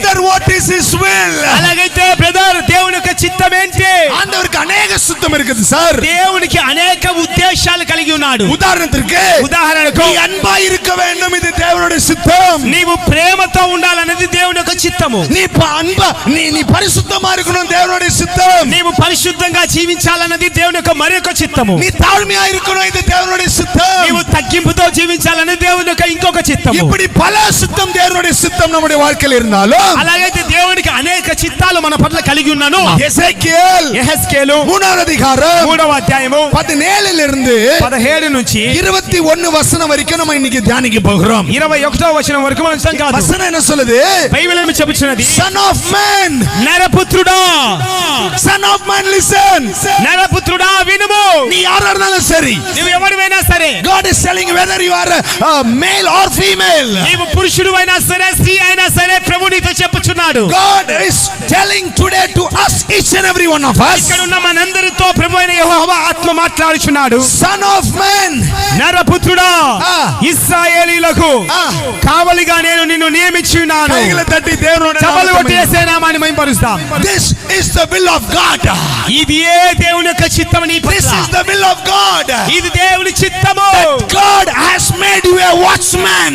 brother, what is his will? అలాగైతే brother దేవుని యొక్క చిత్తం ఏంటి? ஆண்டவருக்கு అనేక சித்தம் இருக்குது சார். దేవునికి అనేక ఉద్దేశాలు కలిగి ఉన్నాడు. ఉదాహరణకు நீ அன்பா இருக்க வேண்டும், இது தேவனுடைய சித்தம். నీవు ప్రేమతో ఉండాలనేది దేవుని యొక్క చిత్తము. நீ பரிசுத்தமா இருக்கணும், தேவனுடைய சித்தம். నీవు పరిశుద్ధంగా జీవించాలన్నది దేవుని యొక్క మరొక చిత్తము. நீ தாழ்மையா இருக்கணும், இது தேவனுடைய சித்தம். నీవు తగ్గింపుతో జీవించాలనేది దేవుని యొక్క ఇంకొక చిత్తము. இப்படி பல சித்தம் தேவனுடைய சித்தம் நம்முடைய வாழ்க்கையில் இருந்தாலும், అలాగైతే దేవునికి అనేక చిత్తాలు మన పట్ల కలిగి ఉన్నాను. యెహెజ్కేలు 3వ అధ్యాయం 3వ అధ్యాయము 17 இருந்து 17 నుంచి 21 வசனம் வரைக்கும் நம்ம இன்னைக்கு தியானிக்க போகிறோம். 21వ వచనం వరకు మనం సంగాదు. వచనం என்ன சொல்லுது? బైబిల్ ఏమి చెబుతున్నది? Son of man, నరపుత్రుడా, Son of man, listen. నరపుత్రుడా వినుము. నీ யாரா இருந்தாலும் சரி, నీవు ఎవరివైనా సరే, God is telling whether you are a male or female, నీవు పురుషుడివైనా సరే స్త్రీ అయినా సరే ప్రభు నీతో చెప్పుచున్నాడు. God is telling today to us, each and every one of us, ఇక్కడ ఉన్న మనందరితో ప్రభువైన యెహోవా ఆత్మ మాట్లాడుచున్నాడు. Son of man, నరపుత్రుడా, ఇశ్రాయేలీయులకు కావలిగా నేను నిన్ను నియమించి ఉన్నాను. కైగల తట్టి దేవుని చప్పట్లు కొట్టి యేసయ్య నామమును మహిమపరుస్తాం. This is the will of God. ఇది ఏ దేవుని యొక్క చిత్తము నీ పట్ల. This is the will of God. ఇది దేవుని చిత్తము. God has made you a watchman.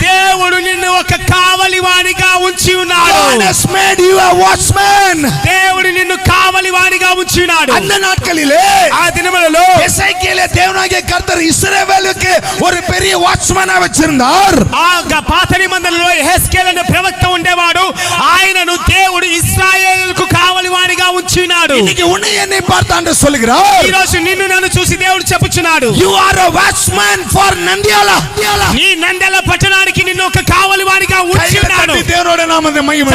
దేవుడు నిన్ను ఒక కావలివానిగా ఉంచి ఉన్నాడు. God has made you a watchman. దేవుడు నిన్ను కావలివానిగా ఉంచి ఉన్నాడు. அந்த நாட்களிலே, ఆ దినములలో எசேக்கியேலே தேவனாகிய கர்த்தர் இஸ்ரவேலுக்கு ஒரு பெரிய வாட்ச்மேனா வச்சிருந்தார். ఆ పాత నిబంధనలో యెహెజ్కేలు అనే ప్రవక్త ఉండేవాడు. ఆయనను దేవుడు ఇశ్రాయేలుకు కావలివానిగా ఉంచి ఉన్నాడు. இன்னைக்கு உன்னை என்னை பார்த்தாண்டு சொல்கிறார், ఈ రోజు నిన్ను నన్ను చూసి దేవుడు చెప్పుచున్నాడు, you are a watchman for Nandyala. నీ నంద్యాల పట్టణానికి నిన్ను ఒక కావలివానిగా ఉంచి ఉన్నాడు. దేవుని నామమున మహిమ.